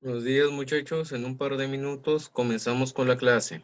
Buenos días, muchachos. En un par de minutos comenzamos con la clase.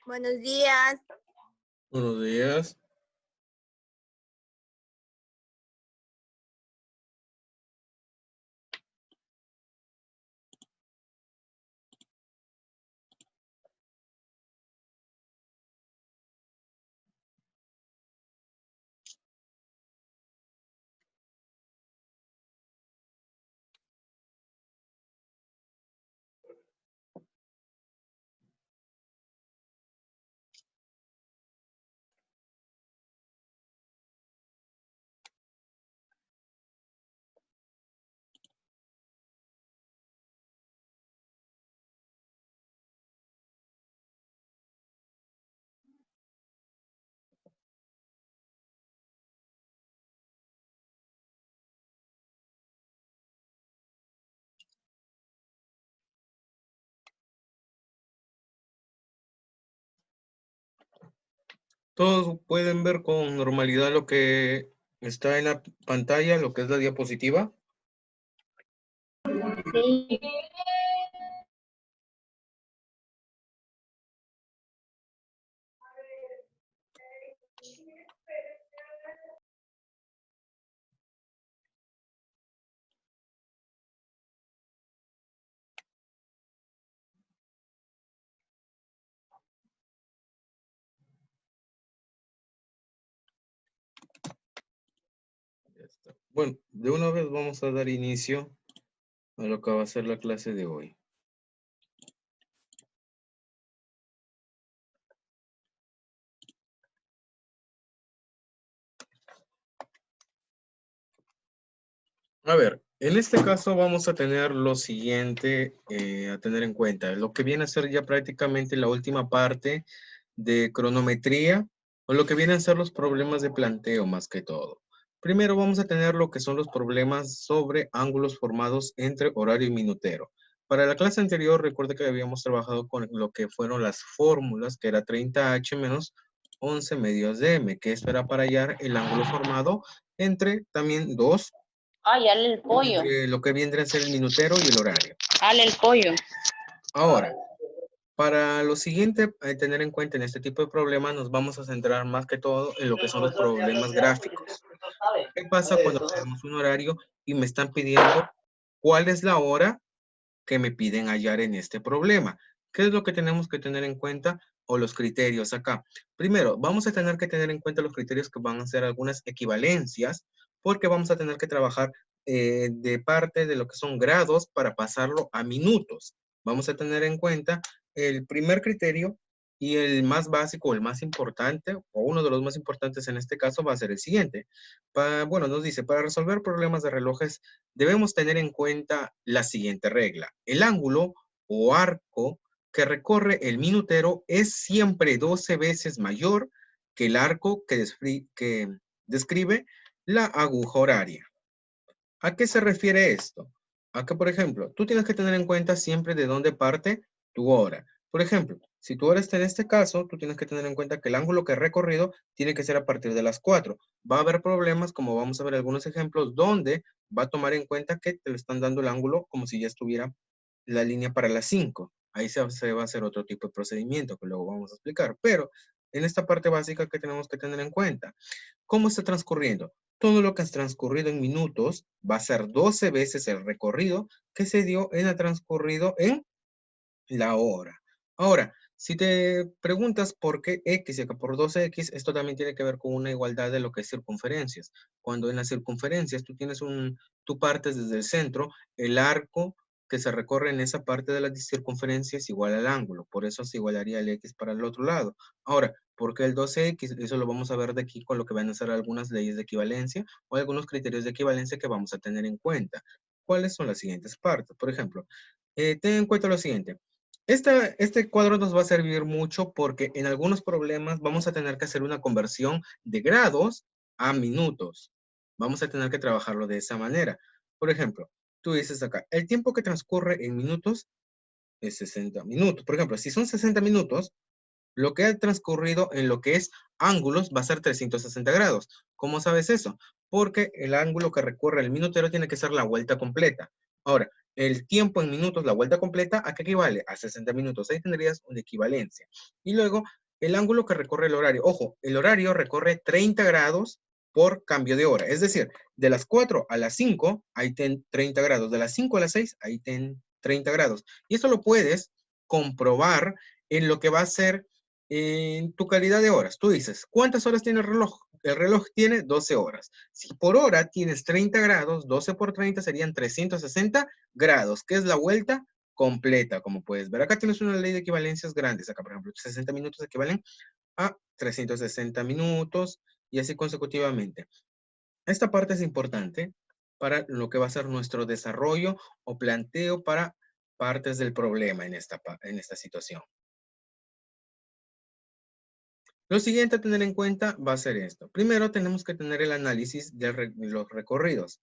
Buenos días. Buenos días. Todos pueden ver con normalidad lo que está en la pantalla, lo que es la diapositiva. Sí. Ya está. Bueno, de una vez vamos a dar inicio a lo que va a ser la clase de hoy. A ver, en este caso vamos a tener lo siguiente a tener en cuenta. Lo que viene a ser ya prácticamente la última parte de cronometría o lo que vienen a ser los problemas de planteo más que todo. Primero vamos a tener lo que son los problemas sobre ángulos formados entre horario y minutero. Para la clase anterior, recuerda que habíamos trabajado con lo que fueron las fórmulas, que era 30H menos 11 medios de M, que esto era para hallar el ángulo formado entre también dos, Ay, dale el pollo. entre lo que viene a ser el minutero y el horario. Dale el pollo. Ahora, para lo siguiente, tener en cuenta en este tipo de problemas, nos vamos a centrar más que todo en lo que son los problemas gráficos. ¿Qué pasa cuando tenemos un horario y me están pidiendo cuál es la hora que me piden hallar en este problema? ¿Qué es lo que tenemos que tener en cuenta o los criterios acá? Primero, vamos a tener que tener en cuenta los criterios que van a ser algunas equivalencias, porque vamos a tener que trabajar de parte de lo que son grados para pasarlo a minutos. Vamos a tener en cuenta el primer criterio y el más básico, el más importante, o uno de los más importantes en este caso va a ser el siguiente. Bueno, nos dice, para resolver problemas de relojes debemos tener en cuenta la siguiente regla. El ángulo o arco que recorre el minutero es siempre 12 veces mayor que el arco que describe la aguja horaria. ¿A qué se refiere esto? A que, por ejemplo, tú tienes que tener en cuenta siempre de dónde parte tu hora. Por ejemplo, Si tú eres en este caso, tú tienes que tener en cuenta que el ángulo que he recorrido tiene que ser a partir de las 4. Va a haber problemas, como vamos a ver algunos ejemplos, donde va a tomar en cuenta que te le están dando el ángulo como si ya estuviera la línea para las 5. Ahí se va a hacer otro tipo de procedimiento que luego vamos a explicar. Pero en esta parte básica que tenemos que tener en cuenta, ¿cómo está transcurriendo? Todo lo que has transcurrido en minutos va a ser 12 veces el recorrido que se dio en el transcurrido en la hora. Ahora, si te preguntas por qué X y acá por 12X, esto también tiene que ver con una igualdad de lo que es circunferencias. Cuando en las circunferencias tú partes desde el centro, el arco que se recorre en esa parte de la circunferencia es igual al ángulo. Por eso se igualaría el X para el otro lado. Ahora, ¿por qué el 12X? Eso lo vamos a ver de aquí con lo que van a ser algunas leyes de equivalencia o algunos criterios de equivalencia que vamos a tener en cuenta. ¿Cuáles son las siguientes partes? Por ejemplo, ten en cuenta lo siguiente. Este cuadro nos va a servir mucho porque en algunos problemas vamos a tener que hacer una conversión de grados a minutos. Vamos a tener que trabajarlo de esa manera. Por ejemplo, tú dices acá, el tiempo que transcurre en minutos es 60 minutos. Por ejemplo, si son 60 minutos, lo que ha transcurrido en lo que es ángulos va a ser 360 grados. ¿Cómo sabes eso? Porque el ángulo que recorre el minutero tiene que ser la vuelta completa. Ahora, el tiempo en minutos, la vuelta completa, ¿a qué equivale? A 60 minutos. Ahí tendrías una equivalencia. Y luego, el ángulo que recorre el horario. Ojo, el horario recorre 30 grados por cambio de hora. Es decir, de las 4 a las 5, ahí ten 30 grados. De las 5 a las 6, ahí ten 30 grados. Y esto lo puedes comprobar en lo que va a ser en tu calidad de horas. Tú dices, ¿cuántas horas tiene el reloj? El reloj tiene 12 horas. Si por hora tienes 30 grados, 12 por 30 serían 360 grados, que es la vuelta completa, como puedes ver. Acá tienes una ley de equivalencias grandes. Acá, por ejemplo, 60 minutos equivalen a 360 minutos y así consecutivamente. Esta parte es importante para lo que va a ser nuestro desarrollo o planteo para partes del problema en esta situación. Lo siguiente a tener en cuenta va a ser esto. Primero tenemos que tener el análisis de los recorridos.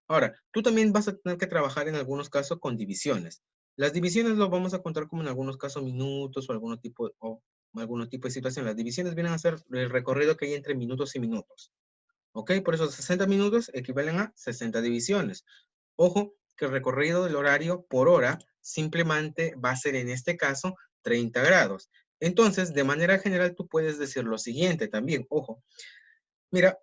Ahora, tú también vas a tener que trabajar en algunos casos con divisiones. Las divisiones lo vamos a contar como en algunos casos minutos o algún tipo de situación. Las divisiones vienen a ser el recorrido que hay entre minutos y minutos. ¿Ok? Por eso 60 minutos equivalen a 60 divisiones. Ojo que el recorrido del horario por hora simplemente va a ser en este caso 30 grados. Entonces, de manera general, tú puedes decir lo siguiente también. Ojo, mira,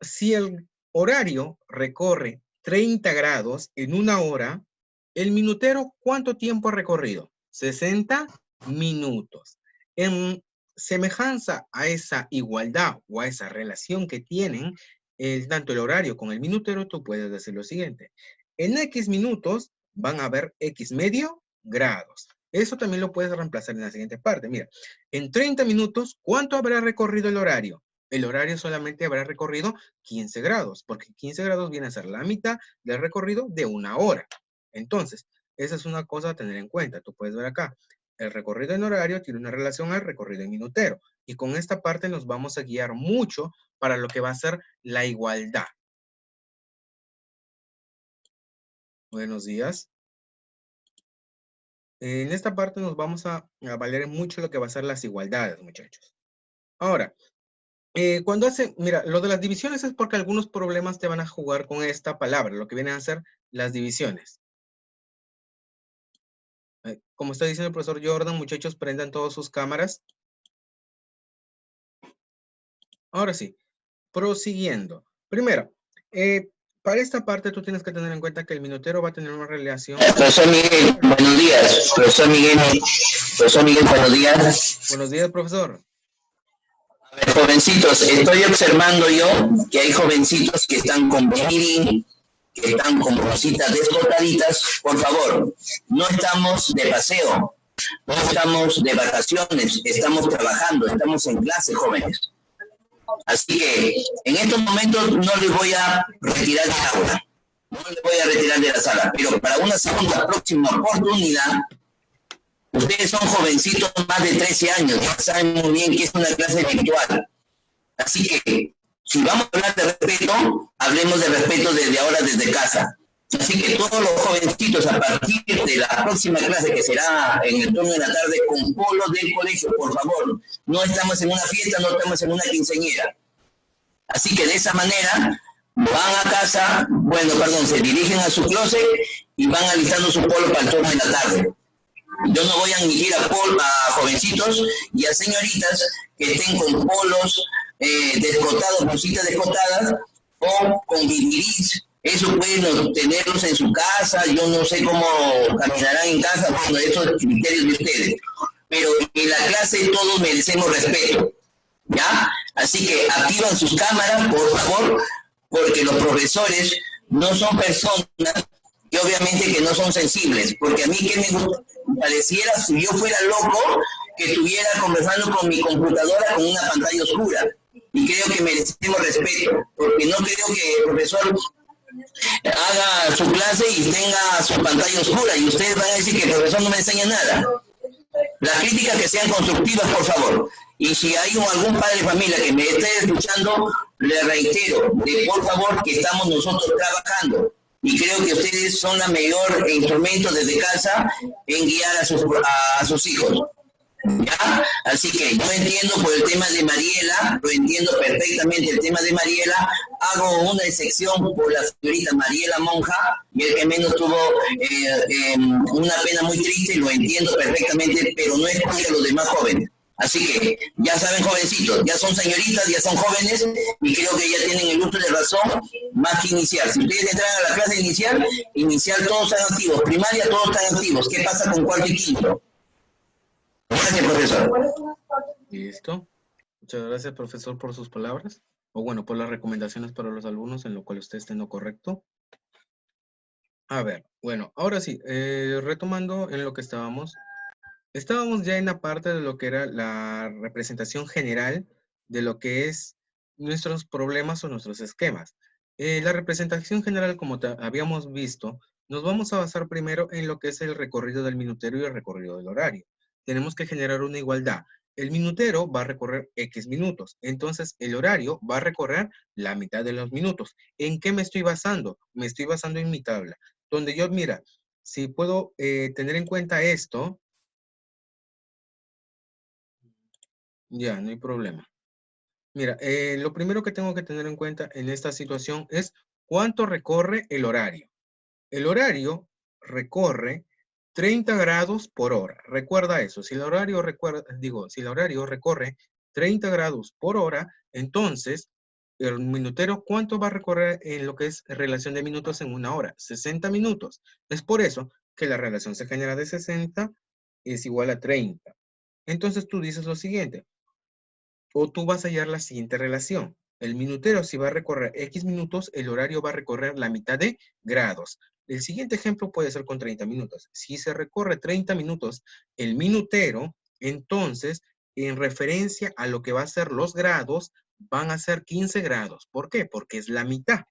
si el horario recorre 30 grados en una hora, el minutero, ¿cuánto tiempo ha recorrido? 60 minutos. En semejanza a esa igualdad o a esa relación que tienen, tanto el horario con el minutero, tú puedes decir lo siguiente. En X minutos van a haber X medio grados. Eso también lo puedes reemplazar en la siguiente parte. Mira, en 30 minutos, ¿cuánto habrá recorrido el horario? El horario solamente habrá recorrido 15 grados, porque 15 grados viene a ser la mitad del recorrido de una hora. Entonces, esa es una cosa a tener en cuenta. Tú puedes ver acá, el recorrido en horario tiene una relación al recorrido en minutero. Y con esta parte nos vamos a guiar mucho para lo que va a ser la igualdad. Buenos días. En esta parte nos vamos a valer mucho lo que va a ser las igualdades, muchachos. Ahora, mira, lo de las divisiones es porque algunos problemas te van a jugar con esta palabra, lo que vienen a ser las divisiones. Como está diciendo el profesor Jordan, muchachos, prendan todas sus cámaras. Ahora sí, prosiguiendo. Primero, para esta parte tú tienes que tener en cuenta que el minutero va a tener una relación. Profesor Miguel, buenos días. Profesor Miguel, buenos días. Buenos días, profesor. A ver, jovencitos, estoy observando yo que hay jovencitos que están con bikini, que están con rositas desbotaditas. Por favor, no estamos de paseo, no estamos de vacaciones, estamos trabajando, estamos en clase, jóvenes. Así que en estos momentos no les voy a retirar del aula, no les voy a retirar de la sala, pero para una segunda próxima oportunidad, ustedes son jovencitos más de 13 años, ya saben muy bien que es una clase virtual. Así que, si vamos a hablar de respeto, hablemos de respeto desde ahora, desde casa. Así que todos los jovencitos a partir de la próxima clase, que será en el turno de la tarde, con polos del colegio, por favor. No estamos en una fiesta, no estamos en una quinceañera. Así que de esa manera van a casa, se dirigen a su closet y van alistando su polo para el turno de la tarde. Yo no voy a admitir a jovencitos y a señoritas que estén con polos descotados, blusitas descotadas o con guiriris. Eso pueden tenerlos en su casa, yo no sé cómo caminarán en casa, bueno, eso es criterio de ustedes. Pero en la clase todos merecemos respeto, ¿ya? Así que activan sus cámaras, por favor, porque los profesores no son personas y obviamente que no son sensibles, porque a mí que me pareciera, si yo fuera loco, que estuviera conversando con mi computadora con una pantalla oscura. Y creo que merecemos respeto, porque no creo que el profesor haga su clase y tenga su pantalla oscura y ustedes van a decir que el profesor no me enseña nada. Las críticas que sean constructivas, por favor. Y si hay algún padre de familia que me esté escuchando, le reitero, por favor, que estamos nosotros trabajando. Y creo que ustedes son la mayor instrumento desde casa en guiar a sus hijos. ¿Ya? Así que yo entiendo por el tema de Mariela, lo entiendo perfectamente el tema de Mariela, hago una excepción por la señorita Mariela Monja, y el que menos tuvo una pena muy triste, lo entiendo perfectamente, pero no es contra los demás jóvenes. Así que ya saben, jovencitos, ya son señoritas, ya son jóvenes, y creo que ya tienen el uso de razón más que inicial. Si ustedes entran a la clase inicial todos están activos, primaria todos están activos. ¿Qué pasa con cuarto y quinto? Gracias, profesor. Listo. Muchas gracias, profesor, por sus palabras. O bueno, por las recomendaciones para los alumnos en lo cual usted esté en lo correcto. A ver, bueno, ahora sí, retomando en lo que estábamos ya en la parte de lo que era la representación general de lo que es nuestros problemas o nuestros esquemas. La representación general, como habíamos visto, nos vamos a basar primero en lo que es el recorrido del minutero y el recorrido del horario. Tenemos que generar una igualdad. El minutero va a recorrer X minutos, entonces el horario va a recorrer la mitad de los minutos. ¿En qué me estoy basando? Me estoy basando en mi tabla, donde yo, mira, si puedo tener en cuenta esto, ya, no hay problema. Mira, lo primero que tengo que tener en cuenta en esta situación es cuánto recorre el horario. El horario recorre 30 grados por hora. Recuerda eso. Si el horario recorre 30 grados por hora, entonces el minutero, ¿cuánto va a recorrer en lo que es relación de minutos en una hora? 60 minutos. Es por eso que la relación se genera de 60 es igual a 30. Entonces tú dices lo siguiente. O tú vas a hallar la siguiente relación. El minutero, si va a recorrer X minutos, el horario va a recorrer la mitad de grados. El siguiente ejemplo puede ser con 30 minutos. Si se recorre 30 minutos el minutero, entonces, en referencia a lo que va a ser los grados, van a ser 15 grados. ¿Por qué? Porque es la mitad.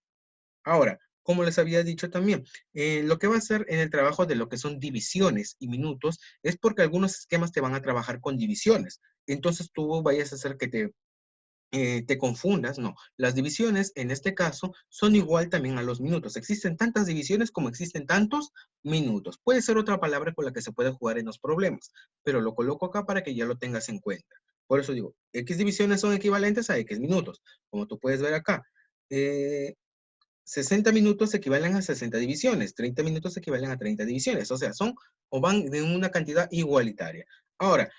Ahora, como les había dicho también, lo que va a hacer en el trabajo de lo que son divisiones y minutos es porque algunos esquemas te van a trabajar con divisiones. Entonces tú vayas a hacer que te confundas. No, las divisiones en este caso son igual también a los minutos. Existen tantas divisiones como existen tantos minutos. Puede ser otra palabra con la que se puede jugar en los problemas, pero lo coloco acá para que ya lo tengas en cuenta. Por eso digo, X divisiones son equivalentes a X minutos, como tú puedes ver acá. 60 minutos equivalen a 60 divisiones, 30 minutos equivalen a 30 divisiones, o sea, son o van de una cantidad igualitaria. Ahora,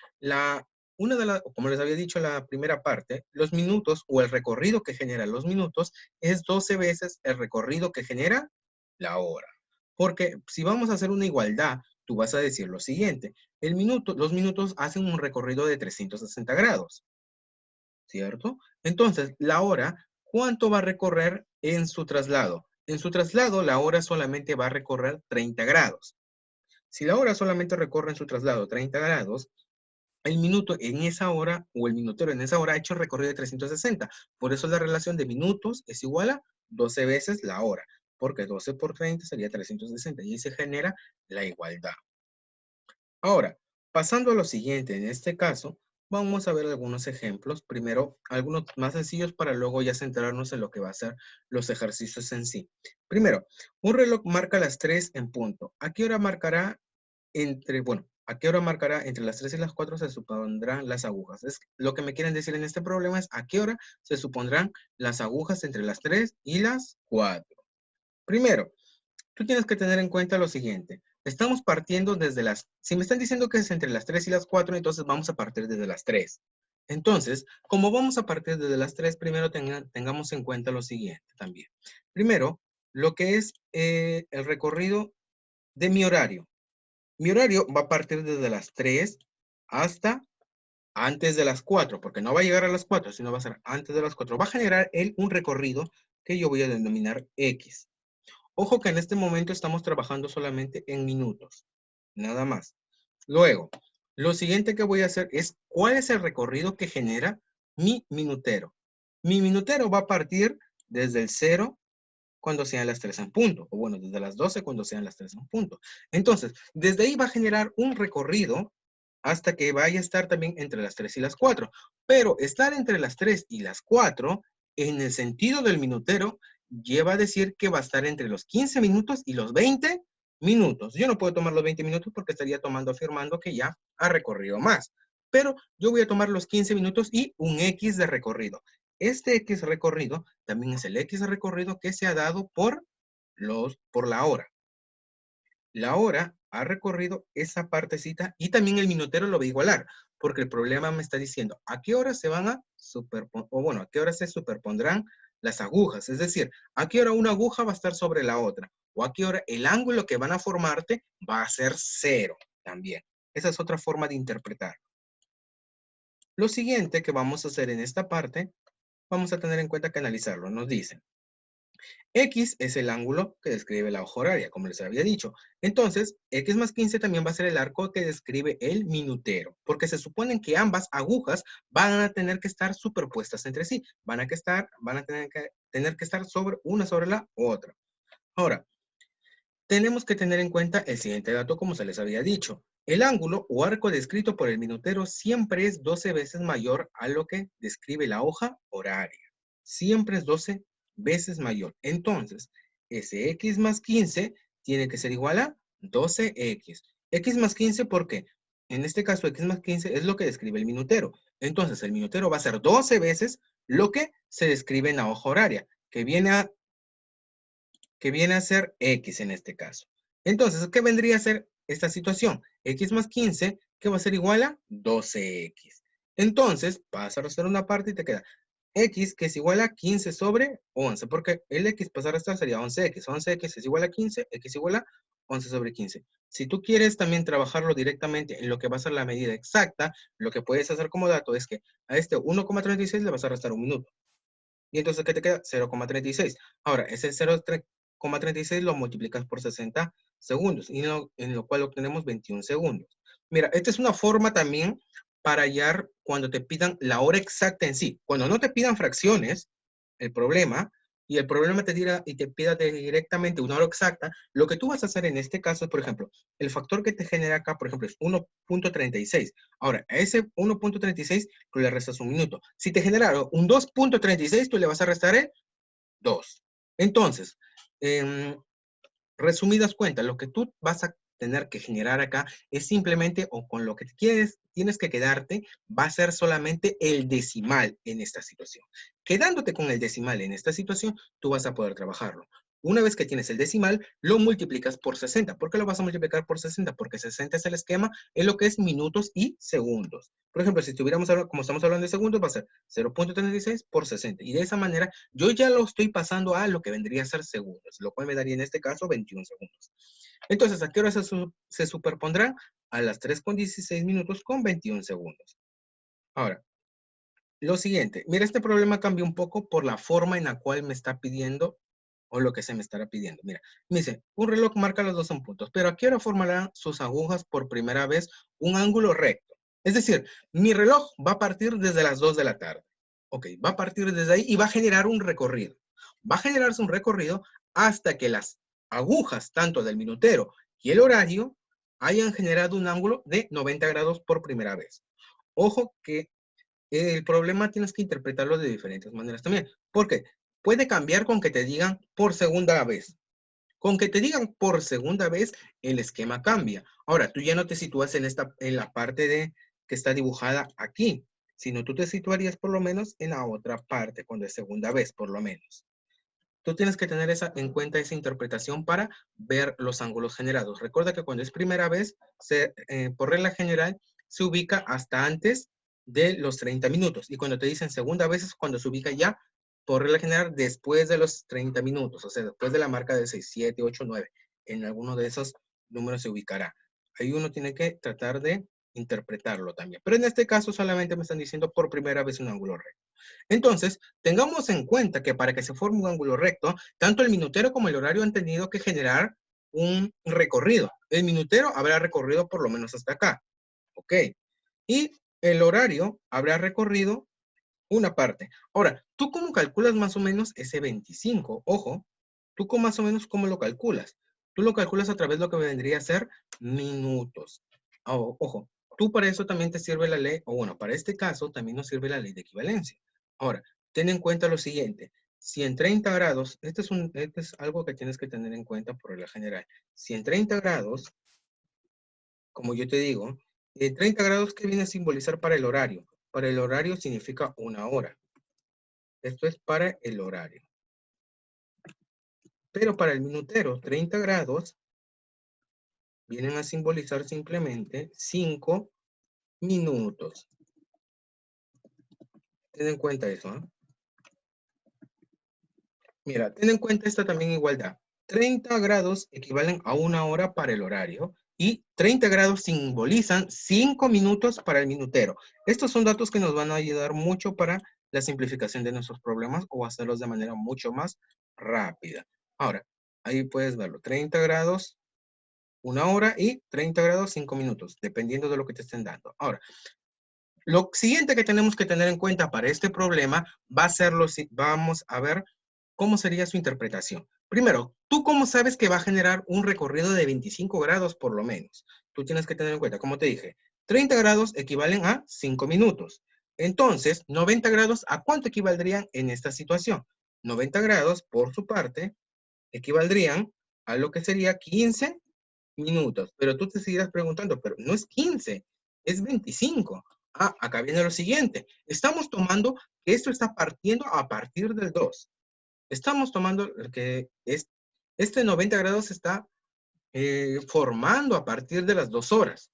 como les había dicho en la primera parte, los minutos o el recorrido que genera los minutos es 12 veces el recorrido que genera la hora. Porque si vamos a hacer una igualdad, tú vas a decir lo siguiente, los minutos hacen un recorrido de 360 grados, ¿cierto? Entonces, la hora, ¿cuánto va a recorrer en su traslado? En su traslado, la hora solamente va a recorrer 30 grados. Si la hora solamente recorre en su traslado 30 grados, el minuto en esa hora, o el minutero en esa hora, ha hecho un recorrido de 360. Por eso la relación de minutos es igual a 12 veces la hora, porque 12 por 30 sería 360, y ahí se genera la igualdad. Ahora, pasando a lo siguiente, en este caso, vamos a ver algunos ejemplos. Primero, algunos más sencillos para luego ya centrarnos en lo que va a ser los ejercicios en sí. Primero, un reloj marca las 3 en punto. ¿A qué hora marcará ¿a qué hora marcará entre las 3 y las 4 se supondrán las agujas? Lo que me quieren decir en este problema es a qué hora se supondrán las agujas entre las 3 y las 4. Primero, tú tienes que tener en cuenta lo siguiente. Estamos partiendo si me están diciendo que es entre las 3 y las 4, entonces vamos a partir desde las 3. Entonces, como vamos a partir desde las 3, primero tengamos en cuenta lo siguiente también. Primero, lo que es el recorrido de mi horario. Mi horario va a partir desde las 3 hasta antes de las 4, porque no va a llegar a las 4, sino va a ser antes de las 4. Va a generar él un recorrido que yo voy a denominar X. Ojo que en este momento estamos trabajando solamente en minutos, nada más. Luego, lo siguiente que voy a hacer es cuál es el recorrido que genera mi minutero. Mi minutero va a partir desde el 0 cuando sean las 3 en punto, o bueno, desde las 12 cuando sean las 3 en punto. Entonces, desde ahí va a generar un recorrido hasta que vaya a estar también entre las 3 y las 4. Pero estar entre las 3 y las 4, en el sentido del minutero, lleva a decir que va a estar entre los 15 minutos y los 20 minutos. Yo no puedo tomar los 20 minutos porque estaría afirmando que ya ha recorrido más. Pero yo voy a tomar los 15 minutos y un X de recorrido. Este X recorrido también es el X recorrido que se ha dado por la hora. La hora ha recorrido esa partecita y también el minutero lo va a igualar, porque el problema me está diciendo a qué hora se van a a qué hora se superpondrán las agujas. Es decir, a qué hora una aguja va a estar sobre la otra, o a qué hora el ángulo que van a formarte va a ser 0 también. Esa es otra forma de interpretar. Lo siguiente que vamos a hacer en esta parte, vamos a tener en cuenta que analizarlo. Nos dicen, X es el ángulo que describe la hoja horaria, como les había dicho. Entonces, X más 15 también va a ser el arco que describe el minutero, porque se supone que ambas agujas van a tener que estar superpuestas entre sí. Van a tener que estar una sobre la otra. Ahora, tenemos que tener en cuenta el siguiente dato, como se les había dicho. El ángulo o arco descrito por el minutero siempre es 12 veces mayor a lo que describe la hoja horaria. Siempre es 12 veces mayor. Entonces, ese X más 15 tiene que ser igual a 12X. X más 15, ¿por qué? En este caso, X más 15 es lo que describe el minutero. Entonces, el minutero va a ser 12 veces lo que se describe en la hoja horaria, que viene a ser X en este caso. Entonces, ¿qué vendría a ser esta situación? X más 15, que va a ser igual a 12X. Entonces, vas a restar una parte y te queda X, que es igual a 15 sobre 11, porque el X pasar a restar sería 11X. 11X es igual a 15, X igual a 11 sobre 15. Si tú quieres también trabajarlo directamente en lo que va a ser la medida exacta, lo que puedes hacer como dato es que a este 1,36 le vas a restar un minuto. Y entonces, ¿qué te queda? 0,36. Ahora, ese 0,36 lo multiplicas por 60 segundos, y en lo cual obtenemos 21 segundos. Mira, esta es una forma también para hallar cuando te pidan la hora exacta en sí. Cuando no te pidan fracciones, el problema te pida directamente una hora exacta, lo que tú vas a hacer en este caso es, por ejemplo, el factor que te genera acá, por ejemplo, es 1.36. Ahora, a ese 1.36 tú le restas un minuto. Si te genera un 2.36, tú le vas a restar el 2. Entonces, resumidas cuentas, lo que tú vas a tener que generar acá es simplemente, o con lo que tienes que quedarte, va a ser solamente el decimal en esta situación. Quedándote con el decimal en esta situación, tú vas a poder trabajarlo. Una vez que tienes el decimal, lo multiplicas por 60. ¿Por qué lo vas a multiplicar por 60? Porque 60 es el esquema en lo que es minutos y segundos. Por ejemplo, si estuviéramos hablando, como estamos hablando de segundos, va a ser 0.36 por 60. Y de esa manera, yo ya lo estoy pasando a lo que vendría a ser segundos, lo cual me daría en este caso 21 segundos. Entonces, ¿a qué hora se superpondrán? A las 3:16 minutos con 21 segundos. Ahora, lo siguiente. Mira, este problema cambia un poco por la forma en la cual me está pidiendo o lo que se me estará pidiendo. Mira, me dice, un reloj marca los 12 puntos, pero ¿a qué hora formarán sus agujas por primera vez un ángulo recto? Es decir, mi reloj va a partir desde las 2 de la tarde. Ok, va a partir desde ahí y va a generar un recorrido. Va a generarse un recorrido hasta que las agujas, tanto del minutero y el horario, hayan generado un ángulo de 90 grados por primera vez. Ojo que el problema tienes que interpretarlo de diferentes maneras también. Porque puede cambiar con que te digan por segunda vez. Con que te digan por segunda vez, el esquema cambia. Ahora, tú ya no te sitúas en la parte de que está dibujada aquí, sino tú te situarías por lo menos en la otra parte, cuando es segunda vez, por lo menos. Tú tienes que tener en cuenta esa interpretación para ver los ángulos generados. Recuerda que cuando es primera vez, por regla general, se ubica hasta antes de los 30 minutos. Y cuando te dicen segunda vez es cuando se ubica ya, por regla general, después de los 30 minutos. O sea, después de la marca de 6, 7, 8, 9. En alguno de esos números se ubicará. Ahí uno tiene que tratar de interpretarlo también. Pero en este caso solamente me están diciendo por primera vez un ángulo recto. Entonces, tengamos en cuenta que para que se forme un ángulo recto, tanto el minutero como el horario han tenido que generar un recorrido. El minutero habrá recorrido por lo menos hasta acá. ¿Ok? Y el horario habrá recorrido una parte. Ahora, ¿tú cómo calculas más o menos ese 25? Ojo, ¿tú más o menos cómo lo calculas? Tú lo calculas a través de lo que vendría a ser minutos. Ojo, tú para eso también te sirve la ley, o bueno, para este caso también nos sirve la ley de equivalencia. Ahora, ten en cuenta lo siguiente. Si en 30 grados, este es algo que tienes que tener en cuenta por regla general. Si en 30 grados, como yo te digo, 30 grados, ¿qué viene a simbolizar para el horario? Para el horario significa una hora. Esto es para el horario. Pero para el minutero, 30 grados vienen a simbolizar simplemente 5 minutos. Ten en cuenta eso, ¿eh? Mira, ten en cuenta esta también igualdad. 30 grados equivalen a una hora para el horario y 30 grados simbolizan 5 minutos para el minutero. Estos son datos que nos van a ayudar mucho para la simplificación de nuestros problemas o hacerlos de manera mucho más rápida. Ahora, ahí puedes verlo. 30 grados, una hora y 30 grados, 5 minutos, dependiendo de lo que te estén dando. Ahora, lo siguiente que tenemos que tener en cuenta para este problema va a ser vamos a ver cómo sería su interpretación. Primero, ¿tú cómo sabes que va a generar un recorrido de 25 grados por lo menos? Tú tienes que tener en cuenta, como te dije, 30 grados equivalen a 5 minutos. Entonces, 90 grados, ¿a cuánto equivaldrían en esta situación? 90 grados, por su parte, equivaldrían a lo que sería 15 minutos. Pero tú te seguirás preguntando, pero no es 15, es 25. Ah, acá viene lo siguiente. Estamos tomando que esto está partiendo a partir del 2. Estamos tomando que este 90 grados se está formando a partir de las 2 horas.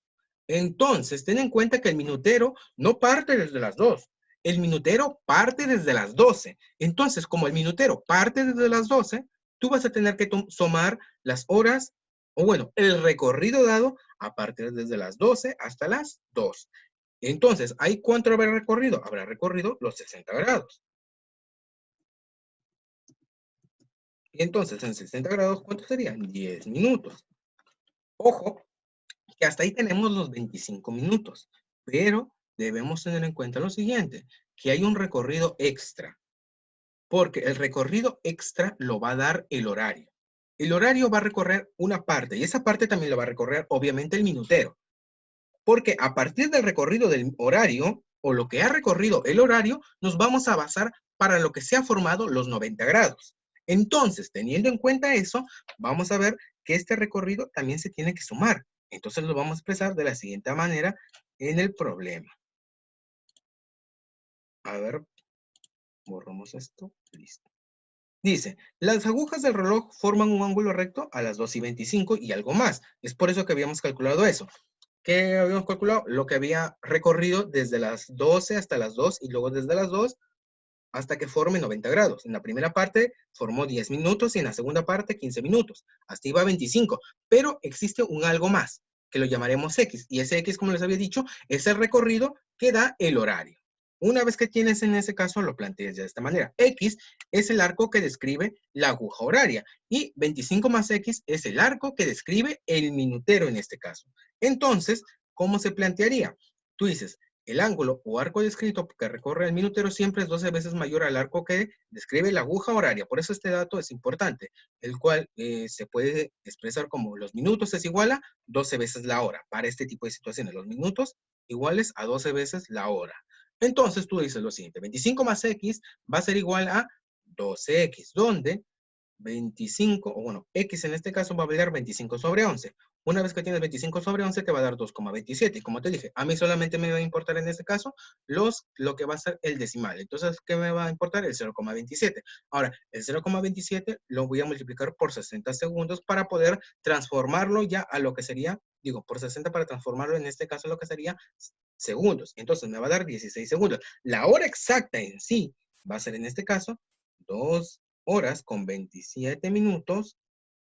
Entonces, ten en cuenta que el minutero no parte desde las 2. El minutero parte desde las 12. Entonces, como el minutero parte desde las 12, tú vas a tener que sumar las horas, o bueno, el recorrido dado a partir desde las 12 hasta las 2. Entonces, ¿ahí cuánto habrá recorrido? Habrá recorrido los 60 grados. Y entonces, en 60 grados, ¿cuánto serían? 10 minutos. Ojo, que hasta ahí tenemos los 25 minutos. Pero debemos tener en cuenta lo siguiente, que hay un recorrido extra. Porque el recorrido extra lo va a dar el horario. El horario va a recorrer una parte, y esa parte también lo va a recorrer, obviamente, el minutero. Porque a partir del recorrido del horario, o lo que ha recorrido el horario, nos vamos a basar para lo que se ha formado los 90 grados. Entonces, teniendo en cuenta eso, vamos a ver que este recorrido también se tiene que sumar. Entonces lo vamos a expresar de la siguiente manera en el problema. A ver, borramos esto. Listo. Dice, las agujas del reloj forman un ángulo recto a las 2:25 y algo más. Es por eso que habíamos calculado eso. ¿Qué habíamos calculado? Lo que había recorrido desde las 12 hasta las 2 y luego desde las 2 hasta que forme 90 grados. En la primera parte formó 10 minutos y en la segunda parte 15 minutos. Hasta iba a 25. Pero existe un algo más, que lo llamaremos X. Y ese X, como les había dicho, es el recorrido que da el horario. Una vez que tienes en ese caso, lo planteas de esta manera. X es el arco que describe la aguja horaria. Y 25 más X es el arco que describe el minutero en este caso. Entonces, ¿cómo se plantearía? Tú dices, el ángulo o arco descrito que recorre el minutero siempre es 12 veces mayor al arco que describe la aguja horaria. Por eso este dato es importante, el cual se puede expresar como los minutos es igual a 12 veces la hora. Para este tipo de situaciones, los minutos iguales a 12 veces la hora. Entonces tú dices lo siguiente, 25 más X va a ser igual a 12X, donde 25, o bueno, X en este caso va a valer 25 sobre 11. Una vez que tienes 25 sobre 11 te va a dar 2,27. Y como te dije, a mí solamente me va a importar en este caso lo que va a ser el decimal. Entonces, ¿qué me va a importar? El 0,27. Ahora, el 0,27 lo voy a multiplicar por 60 segundos para poder transformarlo ya a lo que sería, digo, por 60 para transformarlo en este caso a lo que sería segundos. Entonces, me va a dar 16 segundos. La hora exacta en sí va a ser en este caso 2 horas con 27 minutos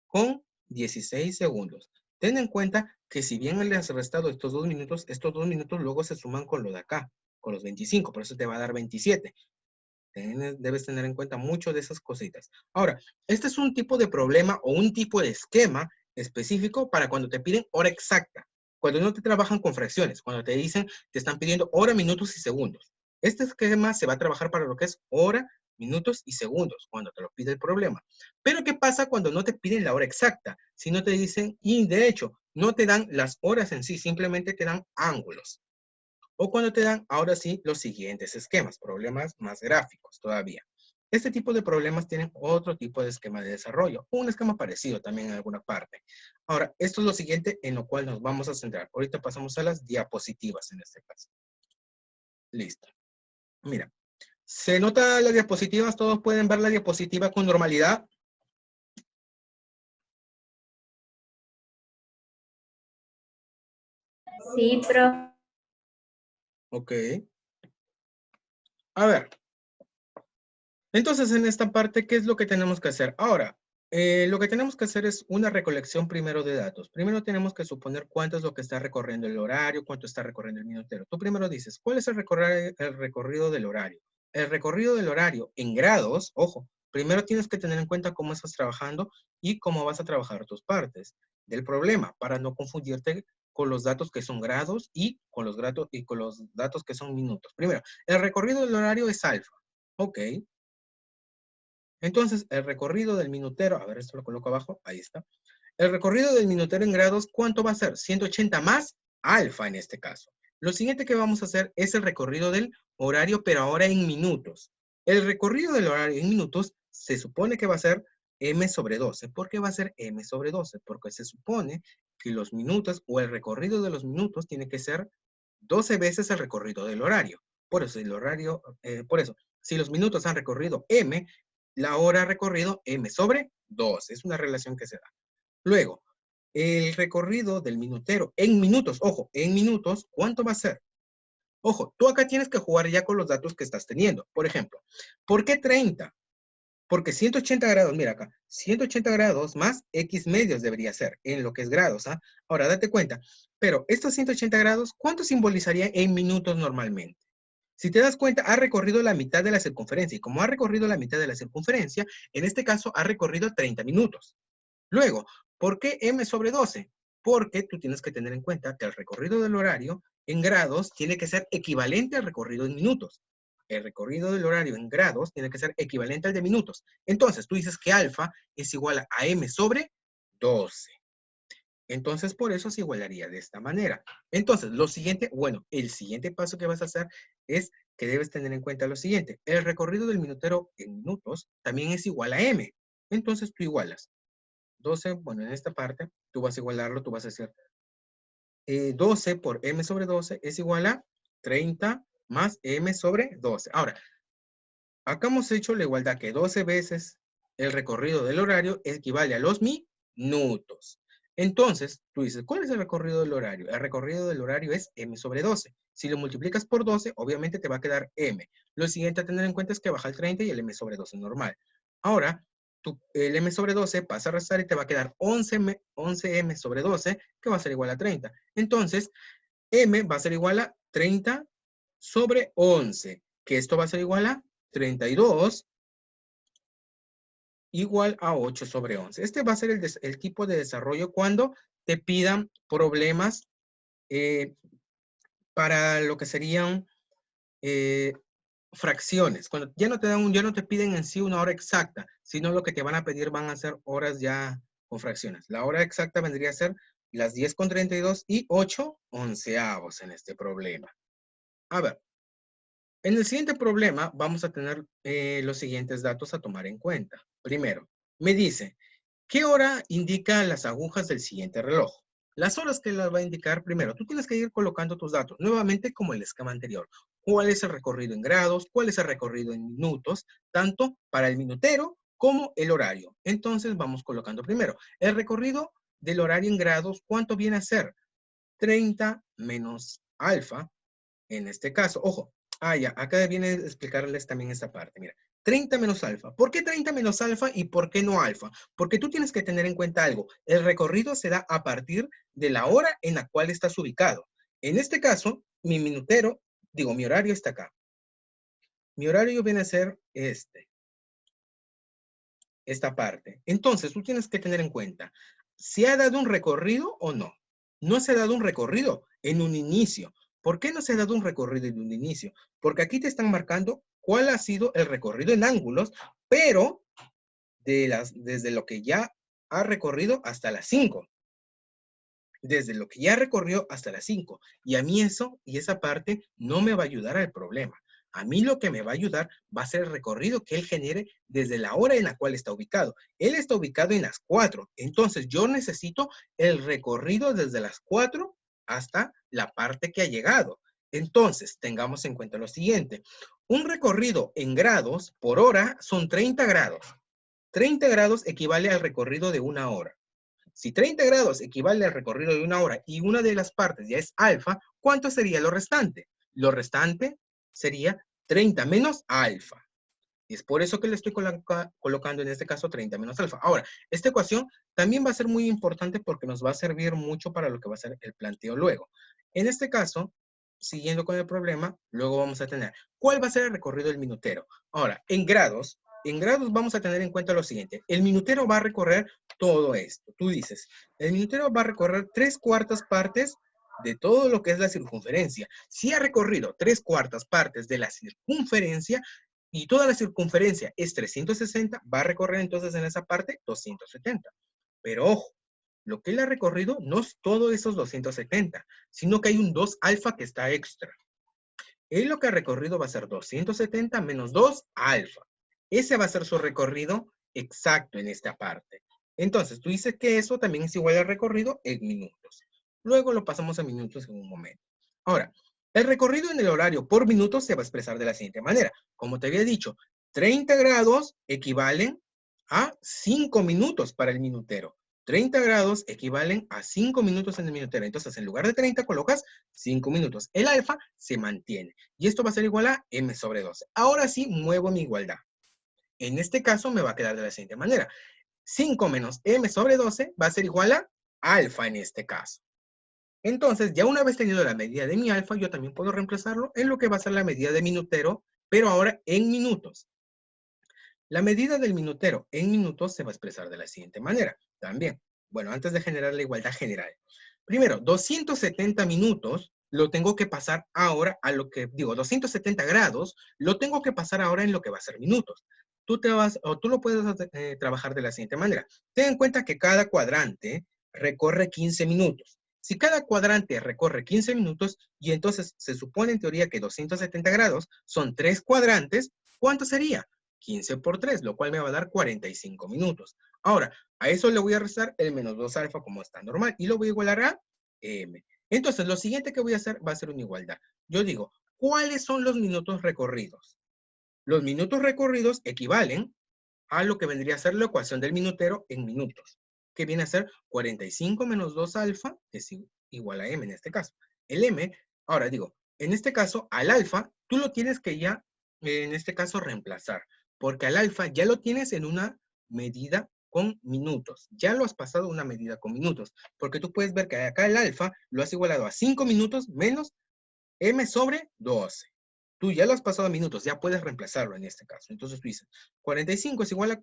con 16 segundos. Ten en cuenta que si bien le has restado estos 2 minutos luego se suman con lo de acá, con los 25, por eso te va a dar 27. Debes tener en cuenta mucho de esas cositas. Ahora, este es un tipo de problema o un tipo de esquema específico para cuando te piden hora exacta. Cuando no te trabajan con fracciones, cuando te dicen, te están pidiendo hora, minutos y segundos. Este esquema se va a trabajar para lo que es hora, minutos y segundos, cuando te lo pide el problema. Pero ¿qué pasa cuando no te piden la hora exacta? Si no te dicen, y de hecho, no te dan las horas en sí, simplemente te dan ángulos. O cuando te dan, ahora sí, los siguientes esquemas, problemas más gráficos todavía. Este tipo de problemas tienen otro tipo de esquema de desarrollo, un esquema parecido también en alguna parte. Ahora, esto es lo siguiente en lo cual nos vamos a centrar. Ahorita pasamos a las diapositivas en este caso. Listo. Mira, ¿se nota las diapositivas? ¿Todos pueden ver la diapositiva con normalidad? Sí, profe. Ok. A ver. Entonces, en esta parte, ¿qué es lo que tenemos que hacer? Ahora, lo que tenemos que hacer es una recolección primero de datos. Primero tenemos que suponer cuánto es lo que está recorriendo el horario, cuánto está recorriendo el minutero. Tú primero dices, ¿cuál es el recorrido del horario? El recorrido del horario en grados, ojo, primero tienes que tener en cuenta cómo estás trabajando y cómo vas a trabajar tus partes del problema para no confundirte con los datos que son grados y con los datos que son minutos. Primero, el recorrido del horario es alfa. Ok. Entonces, el recorrido del minutero, a ver, esto lo coloco abajo, ahí está. El recorrido del minutero en grados, ¿cuánto va a ser? 180 más alfa en este caso. Lo siguiente que vamos a hacer es el recorrido del horario, pero ahora en minutos. El recorrido del horario en minutos se supone que va a ser m sobre 12. ¿Por qué va a ser m sobre 12? Porque se supone que los minutos o el recorrido de los minutos tiene que ser 12 veces el recorrido del horario. Por eso, si los minutos han recorrido m, la hora recorrido m sobre 2. Es una relación que se da. Luego, el recorrido del minutero en minutos, ojo, en minutos, ¿cuánto va a ser? Ojo, tú acá tienes que jugar ya con los datos que estás teniendo. Por ejemplo, ¿por qué 30? Porque 180 grados, mira acá, 180 grados más X medios debería ser en lo que es grados, ¿ah? Ahora, date cuenta, pero estos 180 grados, ¿cuánto simbolizaría en minutos normalmente? Si te das cuenta, ha recorrido la mitad de la circunferencia. Y como ha recorrido la mitad de la circunferencia, en este caso ha recorrido 30 minutos. Luego, ¿por qué m sobre 12? Porque tú tienes que tener en cuenta que el recorrido del horario en grados tiene que ser equivalente al recorrido en minutos. El recorrido del horario en grados tiene que ser equivalente al de minutos. Entonces, tú dices que alfa es igual a m sobre 12. Entonces, por eso se igualaría de esta manera. Entonces, el siguiente paso que vas a hacer es que debes tener en cuenta lo siguiente. El recorrido del minutero en minutos también es igual a m. Entonces, tú igualas 12, bueno, en esta parte, tú vas a igualarlo, tú vas a hacer 12 por m sobre 12 es igual a 30 más m sobre 12. Ahora, acá hemos hecho la igualdad que 12 veces el recorrido del horario equivale a los minutos. Entonces, tú dices, ¿cuál es el recorrido del horario? El recorrido del horario es m sobre 12. Si lo multiplicas por 12, obviamente te va a quedar m. Lo siguiente a tener en cuenta es que baja el 30 y el m sobre 12 normal. Ahora, el m sobre 12 pasa a restar y te va a quedar 11m sobre 12, que va a ser igual a 30. Entonces, m va a ser igual a 30 sobre 11, que esto va a ser igual a 32 igual a 8 sobre 11. Este va a ser el tipo de desarrollo cuando te pidan problemas para lo que serían fracciones. Cuando ya no te piden en sí una hora exacta, sino lo que te van a pedir van a ser horas ya con fracciones. La hora exacta vendría a ser las 10:32 y 8 onceavos en este problema. A ver, en el siguiente problema vamos a tener los siguientes datos a tomar en cuenta. Primero, Me dice, ¿qué hora indican las agujas del siguiente reloj? Las horas que las va a indicar primero, tú tienes que ir colocando tus datos, nuevamente como el esquema anterior. ¿Cuál es el recorrido en grados? ¿Cuál es el recorrido en minutos? Tanto para el minutero como el horario. Entonces vamos colocando primero. El recorrido del horario en grados, ¿cuánto viene a ser? 30 menos alfa, en este caso. Ojo, ya, acá viene a explicarles también esta parte. Mira, 30 menos alfa. ¿Por qué 30 menos alfa y por qué no alfa? Porque tú tienes que tener en cuenta algo. El recorrido se da a partir de la hora en la cual estás ubicado. En este caso, mi minutero, digo, mi horario está acá. Mi horario viene a ser esta parte. Entonces, tú tienes que tener en cuenta, ¿se ha dado un recorrido o no? No se ha dado un recorrido en un inicio. ¿Por qué no se ha dado un recorrido en un inicio? Porque aquí te están marcando cuál ha sido el recorrido en ángulos, pero desde lo que ya ha recorrido hasta las 5. Desde lo que ya recorrió hasta las 5. Y a mí eso y esa parte no me va a ayudar al problema. A mí lo que me va a ayudar va a ser el recorrido que él genere desde la hora en la cual está ubicado. Él está ubicado en las 4. Entonces yo necesito el recorrido desde las 4 hasta la parte que ha llegado. Entonces tengamos en cuenta lo siguiente. Un recorrido en grados por hora son 30 grados. 30 grados equivale al recorrido de una hora. Si 30 grados equivale al recorrido de una hora y una de las partes ya es alfa, ¿cuánto sería lo restante? Lo restante sería 30 menos alfa. Y es por eso que le estoy colocando en este caso 30 menos alfa. Ahora, esta ecuación también va a ser muy importante porque nos va a servir mucho para lo que va a ser el planteo luego. En este caso, siguiendo con el problema, luego vamos a tener, ¿cuál va a ser el recorrido del minutero? Ahora, en grados vamos a tener en cuenta lo siguiente. El minutero va a recorrer todo esto. Tú dices, el minutero va a recorrer 3/4 partes de todo lo que es la circunferencia. Si ha recorrido 3/4 partes de la circunferencia y toda la circunferencia es 360, va a recorrer entonces en esa parte 270. Pero ojo, lo que él ha recorrido no es todo esos 270, sino que hay un 2 alfa que está extra. Él lo que ha recorrido va a ser 270 menos 2 alfa. Ese va a ser su recorrido exacto en esta parte. Entonces, tú dices que eso también es igual al recorrido en minutos. Luego lo pasamos a minutos en un momento. Ahora, el recorrido en el horario por minuto se va a expresar de la siguiente manera. Como te había dicho, 30 grados equivalen a 5 minutos para el minutero. 30 grados equivalen a 5 minutos en el minutero. Entonces, en lugar de 30 colocas 5 minutos. El alfa se mantiene. Y esto va a ser igual a m sobre 12. Ahora sí, muevo mi igualdad. En este caso me va a quedar de la siguiente manera. 5 menos m sobre 12 va a ser igual a alfa en este caso. Entonces, ya una vez tenido la medida de mi alfa, yo también puedo reemplazarlo en lo que va a ser la medida de minutero, pero ahora en minutos. La medida del minutero en minutos se va a expresar de la siguiente manera. También, bueno, antes de generar la igualdad general. Primero, 270 minutos lo tengo que pasar ahora a lo que, digo, 270 grados lo tengo que pasar ahora en lo que va a ser minutos. Tú lo puedes trabajar de la siguiente manera. Ten en cuenta que cada cuadrante recorre 15 minutos. Si cada cuadrante recorre 15 minutos y entonces se supone en teoría que 270 grados son 3 cuadrantes, ¿cuánto sería? 15 por 3, lo cual me va a dar 45 minutos. Ahora, a eso le voy a restar el menos 2 alfa como está normal y lo voy a igualar a m. Entonces, lo siguiente que voy a hacer va a ser una igualdad. Yo digo, ¿cuáles son los minutos recorridos? Los minutos recorridos equivalen a lo que vendría a ser la ecuación del minutero en minutos, que viene a ser 45 menos 2 alfa es igual a m en este caso. El m, ahora digo, en este caso, al alfa, tú lo tienes que ya, en este caso, reemplazar, porque al alfa ya lo tienes en una medida con minutos. Ya lo has pasado una medida con minutos, porque tú puedes ver que acá el alfa lo has igualado a 5 minutos menos m sobre 12. Tú ya lo has pasado a minutos, ya puedes reemplazarlo en este caso. Entonces tú dices, 45 es igual a,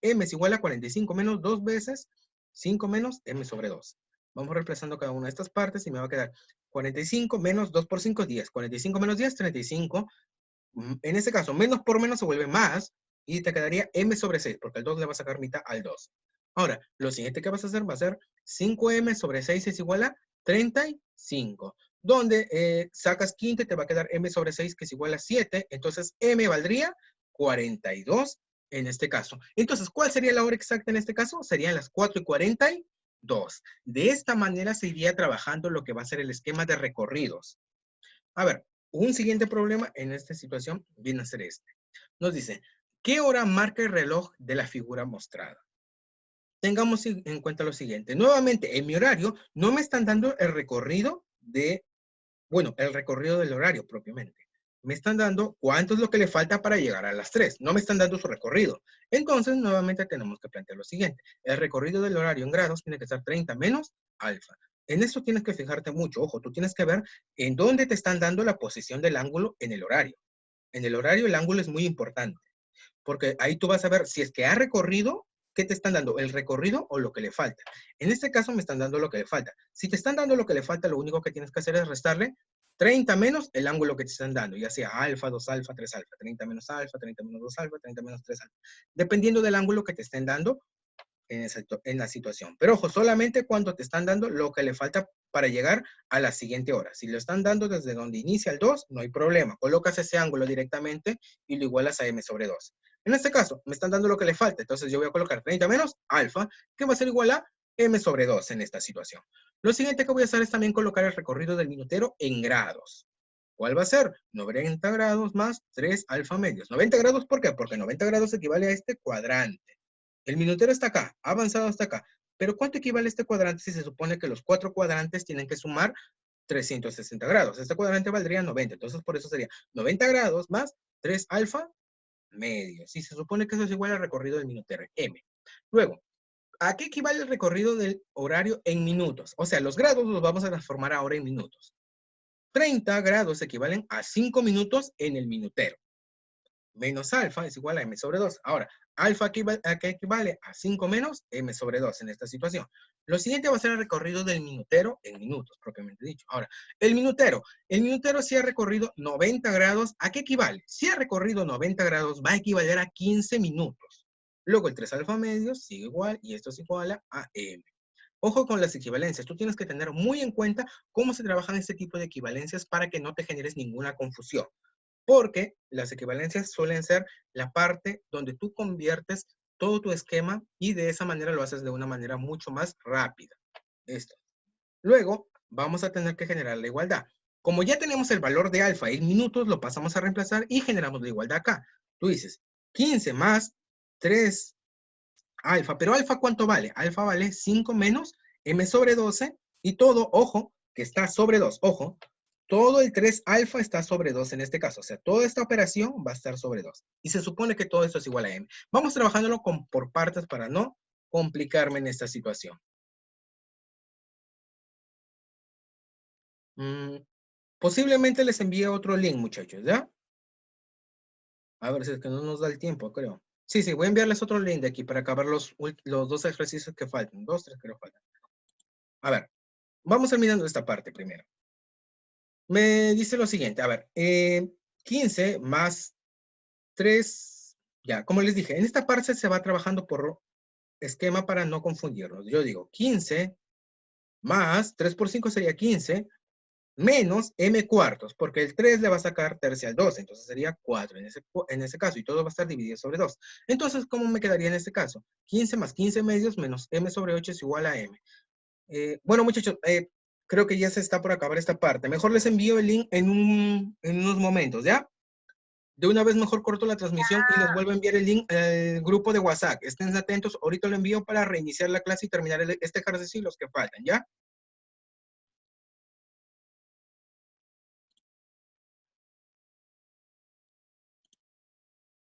m es igual a 45 menos 2 veces 5 menos m sobre 2. Vamos reemplazando cada una de estas partes y me va a quedar 45 menos 2 por 5, 10. 45 menos 10, 35. En este caso, menos por menos se vuelve más y te quedaría m sobre 6, porque al 2 le vas a sacar mitad al 2. Ahora, lo siguiente que vas a hacer va a ser 5m sobre 6 es igual a 35. Donde sacas quinta y te va a quedar m sobre 6 que es igual a 7. Entonces m valdría 42 en este caso. Entonces, ¿cuál sería la hora exacta en este caso? Serían las 4:42. De esta manera se iría trabajando lo que va a ser el esquema de recorridos. A ver, un siguiente problema en esta situación viene a ser este. Nos dice, ¿qué hora marca el reloj de la figura mostrada? Tengamos en cuenta lo siguiente. Nuevamente, en mi horario no me están dando el recorrido el recorrido del horario propiamente. Me están dando cuánto es lo que le falta para llegar a las 3. No me están dando su recorrido. Entonces, nuevamente tenemos que plantear lo siguiente. El recorrido del horario en grados tiene que ser 30 menos alfa. En esto tienes que fijarte mucho. Ojo, tú tienes que ver en dónde te están dando la posición del ángulo en el horario. En el horario el ángulo es muy importante. Porque ahí tú vas a ver si es que ha recorrido, ¿qué te están dando? ¿El recorrido o lo que le falta? En este caso me están dando lo que le falta. Si te están dando lo que le falta, lo único que tienes que hacer es restarle 30 menos el ángulo que te están dando, ya sea alfa, 2 alfa, 3 alfa, 30 menos alfa, 30 menos 2 alfa, 30 menos 3 alfa. Dependiendo del ángulo que te estén dando en la situación. Pero ojo, solamente cuando te están dando lo que le falta para llegar a la siguiente hora. Si lo están dando desde donde inicia el 2, no hay problema. Colocas ese ángulo directamente y lo igualas a m sobre 2. En este caso, me están dando lo que le falta. Entonces yo voy a colocar 30 menos alfa, que va a ser igual a m sobre 2 en esta situación. Lo siguiente que voy a hacer es también colocar el recorrido del minutero en grados. ¿Cuál va a ser? 90 grados más 3 alfa medios. 90 grados, ¿por qué? Porque 90 grados equivale a este cuadrante. El minutero está acá, ha avanzado hasta acá. Pero ¿cuánto equivale este cuadrante si se supone que los 4 cuadrantes tienen que sumar 360 grados? Este cuadrante valdría 90. Entonces, por eso sería 90 grados más 3 alfa medios. Y se supone que eso es igual al recorrido del minutero, m. Luego, ¿a qué equivale el recorrido del horario en minutos? O sea, los grados los vamos a transformar ahora en minutos. 30 grados equivalen a 5 minutos en el minutero. Menos alfa es igual a m sobre 2. Ahora, alfa ¿a qué equivale? A 5 menos m sobre 2 en esta situación. Lo siguiente va a ser el recorrido del minutero en minutos, propiamente dicho. Ahora, el minutero si ha recorrido 90 grados, ¿a qué equivale? Si ha recorrido 90 grados, va a equivaler a 15 minutos. Luego el 3 alfa medios sigue igual y esto es igual a m. Ojo con las equivalencias. Tú tienes que tener muy en cuenta cómo se trabajan este tipo de equivalencias para que no te generes ninguna confusión. Porque las equivalencias suelen ser la parte donde tú conviertes todo tu esquema y de esa manera lo haces de una manera mucho más rápida. Esto. Luego, vamos a tener que generar la igualdad. Como ya tenemos el valor de alfa en minutos, lo pasamos a reemplazar y generamos la igualdad acá. Tú dices 15 más 3 alfa. ¿Pero alfa cuánto vale? Alfa vale 5 menos m sobre 12 y todo, ojo, que está sobre 2. Ojo. Todo el 3 alfa está sobre 2 en este caso. O sea, toda esta operación va a estar sobre 2. Y se supone que todo esto es igual a m. Vamos trabajándolo por partes para no complicarme en esta situación. Posiblemente les envíe otro link, muchachos, ¿ya? A ver si es que no nos da el tiempo, creo. Sí, voy a enviarles otro link de aquí para acabar los 2 ejercicios que faltan. 2, 3 creo que faltan. A ver, vamos terminando esta parte primero. Me dice lo siguiente, a ver, 15 más 3, ya, como les dije, en esta parte se va trabajando por esquema para no confundirnos. Yo digo 15 más 3 por 5 sería 15, menos m cuartos, porque el 3 le va a sacar tercia al 2, entonces sería 4 en ese caso, y todo va a estar dividido sobre 2. Entonces, ¿cómo me quedaría en este caso? 15 más 15 medios menos m sobre 8 es igual a m. Bueno, muchachos, creo que ya se está por acabar esta parte. Mejor les envío el link en unos momentos, ¿ya? De una vez mejor corto la transmisión y les vuelvo a enviar el link al grupo de WhatsApp. Estén atentos, ahorita lo envío para reiniciar la clase y terminar este ejercicio y los que faltan, ¿ya?